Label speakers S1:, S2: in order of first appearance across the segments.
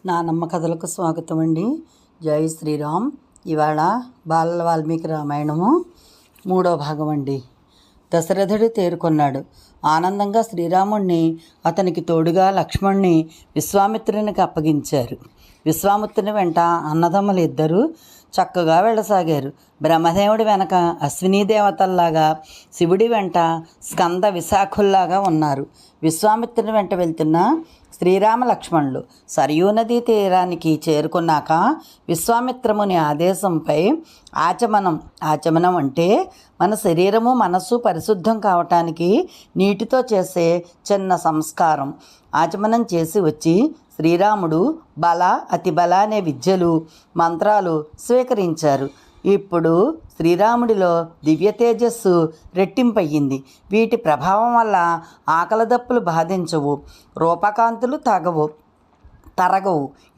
S1: నానమ్మ కథలకు స్వాగతం అండి. జై శ్రీరామ్. ఇవాళ బాలల వాల్మీకి రామాయణము 3వ భాగం అండి. దశరథుడు తేరుకొన్నాడు. ఆనందంగా శ్రీరాముణ్ణి అతనికి తోడుగా లక్ష్మణ్ణి విశ్వామిత్రునికి అప్పగించారు. విశ్వామిత్రుని వెంట అన్నదమ్ములు ఇద్దరూ చక్కగా వెళ్ళసాగారు. బ్రహ్మదేవుడి వెనక అశ్వినీ దేవతల్లాగా, శివుడి వెంట స్కంద విశాఖుల్లాగా ఉన్నారు. విశ్వామిత్రుని వెంట వెళ్తున్న శ్రీరామ లక్ష్మణులు సరయూ నదీ తీరానికి చేరుకున్నాక విశ్వామిత్రముని ఆదేశంపై ఆచమనం అంటే మన శరీరము మనస్సు పరిశుద్ధం కావటానికి నీటితో చేసే చిన్న సంస్కారం. ఆచమనం చేసి వచ్చి శ్రీరాముడు బల అతిబల అనే విద్యలు మంత్రాలు స్వీకరించారు. ఇప్పుడు శ్రీరాముడిలో దివ్య తేజస్సు రెట్టింపయ్యింది. వీటి ప్రభావం వల్ల ఆకలిదప్పులు బాధించవు, రూపకాంతులు తరగవు.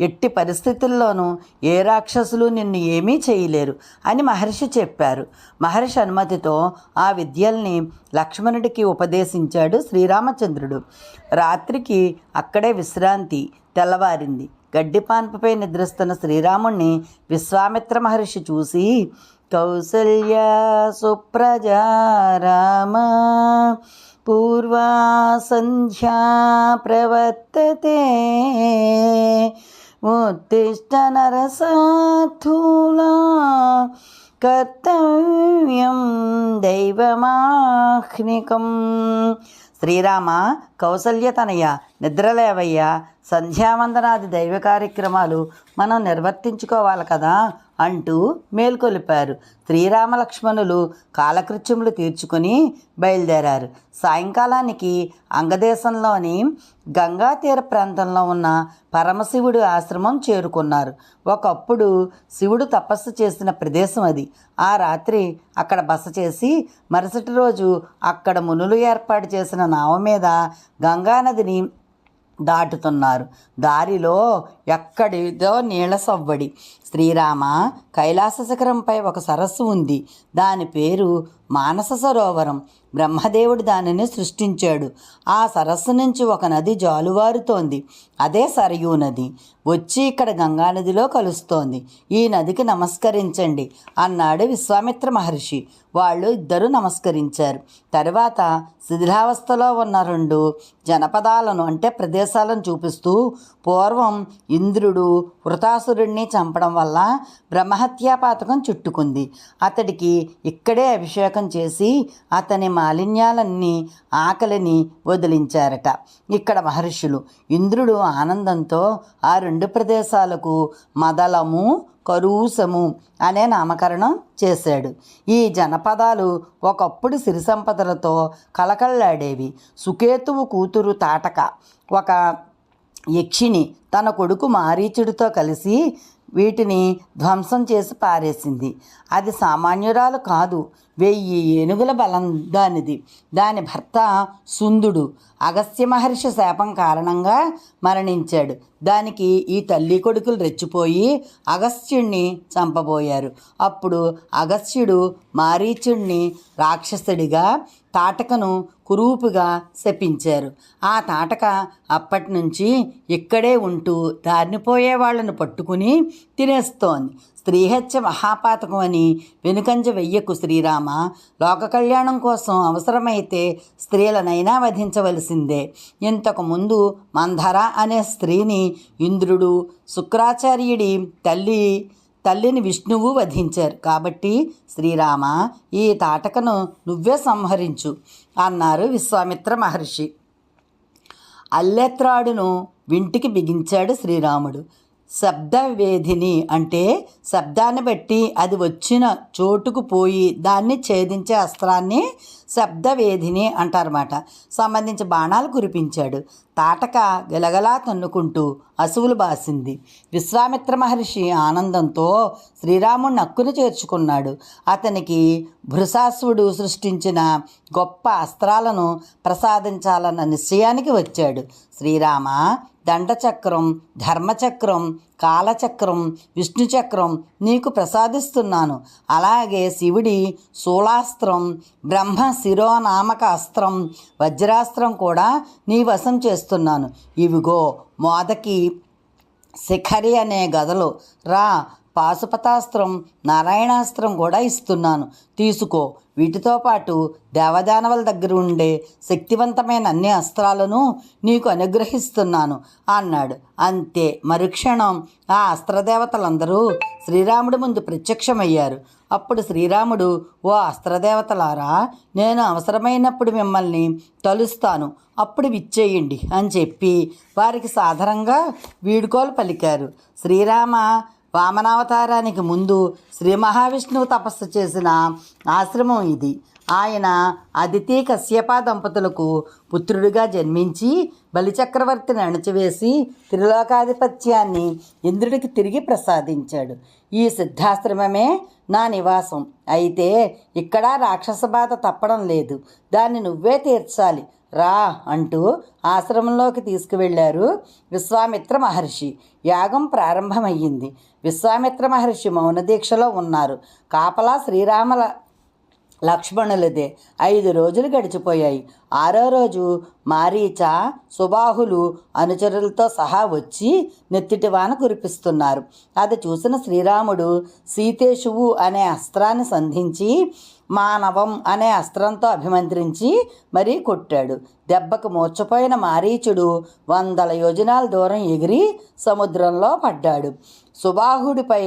S1: ఎట్టి పరిస్థితుల్లోనూ ఏ రాక్షసులు నిన్ను ఏమీ చేయలేరు అని మహర్షి చెప్పారు. మహర్షి అనుమతితో ఆ విద్యల్ని లక్ష్మణుడికి ఉపదేశించాడు శ్రీరామచంద్రుడు. రాత్రికి అక్కడే విశ్రాంతి. తెల్లవారింది. గడ్డిపాన్పుపై నిద్రిస్తున్న శ్రీరాముణ్ణి విశ్వామిత్ర మహర్షి చూసి, కౌసల్య సుప్రజా రామ పూర్వా సంధ్యా ప్రవర్తతే ఉత్తిష్ట నరసార్థూలా కర్తవ్యం దైవమాహ్నికం. శ్రీరామ, కౌసల్య తనయ, నిద్రలేవయ్యా. సంధ్యావందనాది దైవ కార్యక్రమాలు మనం నిర్వర్తించుకోవాలి కదా అంటూ మేల్కొలిపారు. శ్రీరామ లక్ష్మణులు కాలకృత్యములు తీర్చుకుని బయలుదేరారు. సాయంకాలానికి అంగదేశంలోని గంగా తీర ప్రాంతంలో ఉన్న పరమశివుడి ఆశ్రమం చేరుకున్నారు. ఒకప్పుడు శివుడు తపస్సు చేసిన ప్రదేశం అది. ఆ రాత్రి అక్కడ బస చేసి మరుసటి రోజు అక్కడ మునులు ఏర్పాటు చేసిన నావ మీద గంగానదిని దాటుతున్నారు. దారిలో ఎక్కడిదో నీళ్ల సవ్వడి. శ్రీరామ, కైలాస శిఖరంపై ఒక సరస్సు ఉంది. దాని పేరు మానస సరోవరం. బ్రహ్మదేవుడు దానిని సృష్టించాడు. ఆ సరస్సు నుంచి ఒక నది జాలువారుతోంది. అదే సరయూ నది. వచ్చి ఇక్కడ గంగానదిలో కలుస్తోంది. ఈ నదికి నమస్కరించండి అన్నాడు విశ్వామిత్ర మహర్షి. వాళ్ళు ఇద్దరూ నమస్కరించారు. తర్వాత శిథిలావస్థలో ఉన్న 2 జనపదాలను అంటే ప్రదేశాలను చూపిస్తూ, పూర్వం ఇంద్రుడు వృతాసురుణ్ణి చంపడం వల్ల బ్రహ్మహత్యా పాతకం చుట్టుకుంది. అతడికి ఇక్కడే అభిషేకం చేసి అతని మాలిన్యాలన్నీ ఆకలిని వదిలించారట ఇక్కడ మహర్షులు. ఇంద్రుడు ఆనందంతో ఆ 2 ప్రదేశాలకు మదలము కరూసము అనే నామకరణం చేశాడు. ఈ జనపదాలు ఒకప్పుడు సిరి సంపదలతో కలకల్లాడేవి. సుకేతువు కూతురు తాటక ఒక యక్షిని తన కొడుకు మారీచుడితో కలిసి వీటిని ధ్వంసం చేసి పారేసింది. అది సామాన్యురాలు కాదు, 1000 ఏనుగుల బలం దానిది. దాని భర్త సుందుడు అగస్త్య మహర్షి శాపం కారణంగా మరణించాడు. దానికి ఈ తల్లి కొడుకులు రెచ్చిపోయి అగస్త్యుణ్ణి చంపబోయారు. అప్పుడు అగస్త్యుడు మారీచుణ్ణి రాక్షసుడిగా, తాటకను కురూపుగా శపించారు. ఆ తాటక అప్పటి నుంచి ఇక్కడే ఉంటూ దారినిపోయే వాళ్ళను పట్టుకుని తినేస్తోంది. స్త్రీహత్య మహాపాతకం అని వెనుకంజ వెయ్యకు శ్రీరామ. లోక కళ్యాణం కోసం అవసరమైతే స్త్రీలనైనా వధించవలసిందే. ఇంతకుముందు మంధర అనే స్త్రీని ఇంద్రుడు శుక్రాచార్యుడి తల్లిని విష్ణువు వధించారు. కాబట్టి శ్రీరామ, ఈ తాటకను నువ్వే సంహరించు అన్నారు విశ్వామిత్ర మహర్షి. అల్లెత్రాడును వింటికి బిగించాడు శ్రీరాముడు. శబ్దవేధిని అంటే శబ్దాన్ని బట్టి అది వచ్చిన చోటుకు పోయి దాన్ని ఛేదించే అస్త్రాన్ని శబ్దవేధిని అంటారన్నమాట. సంబంధించి బాణాలు కురిపించాడు. తాటక గలగలా తన్నుకుంటూ అసువులు బాసింది. విశ్వామిత్ర మహర్షి ఆనందంతో శ్రీరాముడిని హక్కును చేర్చుకున్నాడు. అతనికి భృశాసువుడు సృష్టించిన గొప్ప అస్త్రాలను ప్రసాదించాలన్న నిశ్చయానికి వచ్చాడు. శ్రీరామ, దండచక్రం, ధర్మచక్రం, కాలచక్రం, విష్ణుచక్రం నీకు ప్రసాదిస్తున్నాను. అలాగే శివుడి శూలాస్త్రం, బ్రహ్మ శిరోనామక అస్త్రం, వజ్రాస్త్రం కూడా నీ వశం చేస్తున్నాను. ఇవిగో మోదకి శిఖరి అనే గదలో రా, పాశుపతాస్త్రం, నారాయణాస్త్రం కూడా ఇస్తున్నాను, తీసుకో. వీటితో పాటు దేవదానవుల దగ్గర ఉండే శక్తివంతమైన అన్ని అస్త్రాలను నీకు అనుగ్రహిస్తున్నాను అన్నాడు. అంతే, మరుక్షణం ఆ అస్త్రదేవతలందరూ శ్రీరాముడి ముందు ప్రత్యక్షమయ్యారు. అప్పుడు శ్రీరాముడు, ఓ అస్త్రదేవతలారా, నేను అవసరమైనప్పుడు మిమ్మల్ని తలుస్తాను, అప్పుడు విచ్చేయండి అని చెప్పి వారికి సాదరంగా వీడుకోలు పలికారు. శ్రీరామ వామనావతారానికి ముందు శ్రీ మహావిష్ణువు తపస్సు చేసిన ఆశ్రమం ఇది. ఆయన అదితి కశ్యప దంపతులకు పుత్రుడిగా జన్మించి బలిచక్రవర్తిని అణచివేసి త్రిలోకాధిపత్యాన్ని ఇంద్రుడికి తిరిగి ప్రసాదించాడు. ఈ సిద్ధాశ్రమమే నా నివాసం. అయితే ఇక్కడ రాక్షస బాధ తప్పడం లేదు, దాన్ని నువ్వే తీర్చాలి, రా అంటూ ఆశ్రమంలోకి తీసుకువెళ్ళారు విశ్వామిత్ర మహర్షి. యాగం ప్రారంభమయ్యింది. విశ్వామిత్ర మహర్షి మౌనదీక్షలో ఉన్నారు. కాపలా శ్రీరామ లక్ష్మణులదే. 5 రోజులు గడిచిపోయాయి. 6వ రోజు మారీచ, సుబాహులు అనుచరులతో సహా వచ్చి నెత్తిటివాన కురిపిస్తున్నారు. అది చూసిన శ్రీరాముడు సీతేశువు అనే అస్త్రాన్ని సంధించి మానవం అనే అస్త్రంతో అభిమంత్రించి మరీ కొట్టాడు. దెబ్బకు మూర్చపోయిన మారీచుడు 100 యోజనాల దూరం ఎగిరి సముద్రంలో పడ్డాడు. సుబాహుడిపై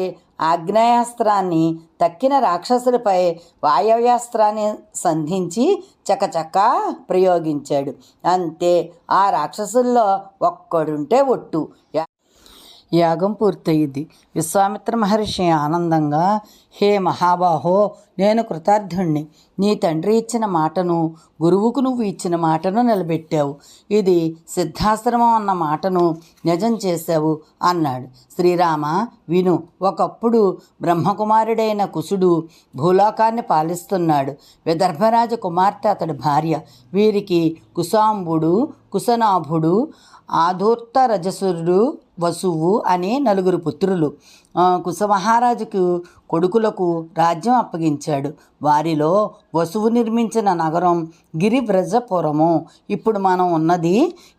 S1: ఆగ్నేయాస్త్రాన్ని, తక్కిన రాక్షసుడిపై వాయవ్యాస్త్రాన్ని సంధించి చకచకా ప్రయోగించాడు. అంతే, ఆ రాక్షసుల్లో ఒక్కడుంటే ఒట్టు. యాగం పూర్తయింది. విశ్వామిత్ర మహర్షి ఆనందంగా, హే మహాబాహో, నేను కృతార్థుణ్ణి. నీ తండ్రి ఇచ్చిన మాటను, గురువుకు నువ్వు ఇచ్చిన మాటను నిలబెట్టావు. ఇది సిద్ధాశ్రమం అన్న మాటను నిజం చేశావు అన్నాడు. శ్రీరామ, విను. ఒకప్పుడు బ్రహ్మకుమారుడైన కుశుడు భూలోకాన్ని పాలిస్తున్నాడు. విదర్భరాజు కుమార్తె అతడి భార్య. వీరికి కుశాంబుడు, కుశనాభుడు, ఆధూర్త రజసురుడు, వసువు అనే 4 పుత్రులు. కుశమహారాజుకు కొడుకులకు రాజ్యం అప్పగించాడు. వారిలో వసువు నిర్మించిన నగరం గిరివ్రజపురము. ఇప్పుడు మనం ఉన్నది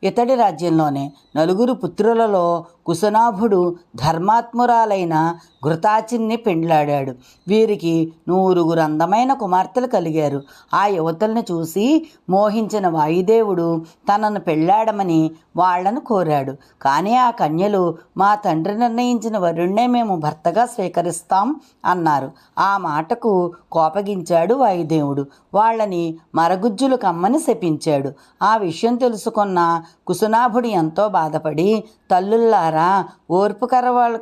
S1: ఇతడి రాజ్యంలోనే. 4 పుత్రులలో కుశనాభుడు ధర్మాత్మురాలైన ఘృతాచిని పెండ్లాడాడు. వీరికి 100 అందమైన కుమార్తెలు కలిగారు. ఆ యువతుల్ని చూసి మోహించిన వాయుదేవుడు తనను పెళ్లాడమని వాళ్లను కోరాడు. కానీ ఆ కన్యలు, మా తండ్రి నిర్ణయించిన వరుణ్ణే మేము భర్తగా స్వీకరిస్తాం అన్నారు. ఆ మాటకు కోపగించాడు వాయుదేవుడు. వాళ్ళని మరగుజ్జులు కమ్మని శపించాడు. ఆ విషయం తెలుసుకున్న కుశనాభుడు ఎంతో బాధపడి, తల్లుల్లారా, ఓర్పు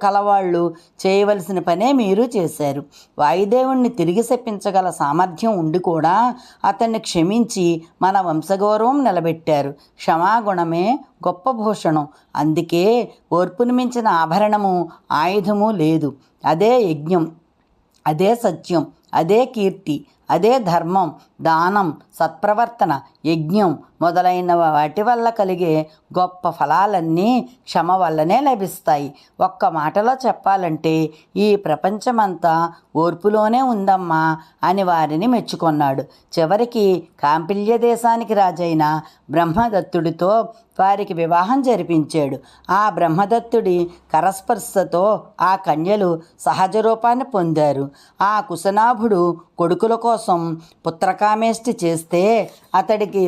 S1: కలవాళ్ళు చేయవలసిన పనే మీరు చేశారు. వాయుదేవుణ్ణి తిరిగి శపించగల సామర్థ్యం ఉండి కూడా అతన్ని క్షమించి మన వంశగౌరవం నిలబెట్టారు. క్షమాగుణమే గొప్ప భూషణం. అందుకే ఓర్పును మించిన ఆభరణము, ఆయుధము లేదు. అదే యజ్ఞం, అదే సత్యం, అదే కీర్తి, అదే ధర్మం, దానం, సత్ప్రవర్తన, యజ్ఞం మొదలైన వాటి వల్ల కలిగే గొప్ప ఫలాలన్నీ క్షమ వల్లనే లభిస్తాయి. ఒక్క మాటలో చెప్పాలంటే ఈ ప్రపంచమంతా ఓర్పులోనే ఉందమ్మా అని వారిని మెచ్చుకొన్నాడు. చివరికి కాంపిల్య దేశానికి రాజైన బ్రహ్మదత్తుడితో వారికి వివాహం జరిపించాడు. ఆ బ్రహ్మదత్తుడి కరస్పర్శతో ఆ కన్యలు సహజ రూపాన్ని పొందారు. ఆ కుశనాభుడు కొడుకుల కోసం పుత్రకామేష్టి చేస్తే అతడికి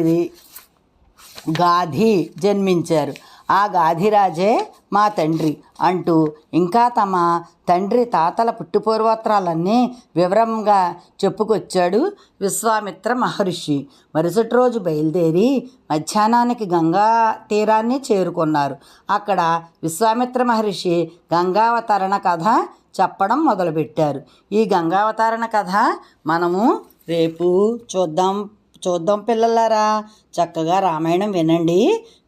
S1: గాధి జన్మించారు. ఆ గాధిరాజే మా తండ్రి అంటూ ఇంకా తమ తండ్రి తాతల పుట్టుపూర్వోత్తరాలన్నీ వివరంగా చెప్పుకొచ్చాడు విశ్వామిత్ర మహర్షి. మరుసటి రోజు బయలుదేరి మధ్యాహ్నానికి గంగా తీరాన్ని చేరుకున్నారు. అక్కడ విశ్వామిత్ర మహర్షి గంగావతరణ కథ చెప్పడం మొదలుపెట్టారు. ఈ గంగావతరణ కథ మనము రేపు చూద్దాం పిల్లలారా. చక్కగా రామాయణం వినండి.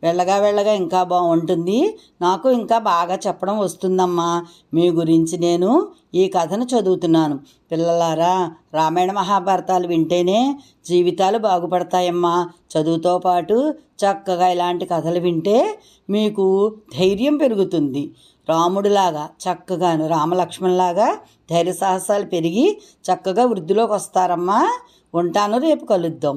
S1: వెళ్ళగా ఇంకా బాగుంటుంది. నాకు ఇంకా బాగా చెప్పడం వస్తుందమ్మా. మీ గురించి నేను ఈ కథను చదువుతున్నాను. పిల్లలారా, రామాయణ మహాభారతాలు వింటేనే జీవితాలు బాగుపడతాయమ్మా. చదువుతో పాటు చక్కగా ఇలాంటి కథలు వింటే మీకు ధైర్యం పెరుగుతుంది. రాముడిలాగా చక్కగాను, రామలక్ష్మణులాగా ధైర్య సాహసాలు పెరిగి చక్కగా వృద్ధిలోకి వస్తారమ్మా. ఉంటాను, రేపు కలుద్దాం.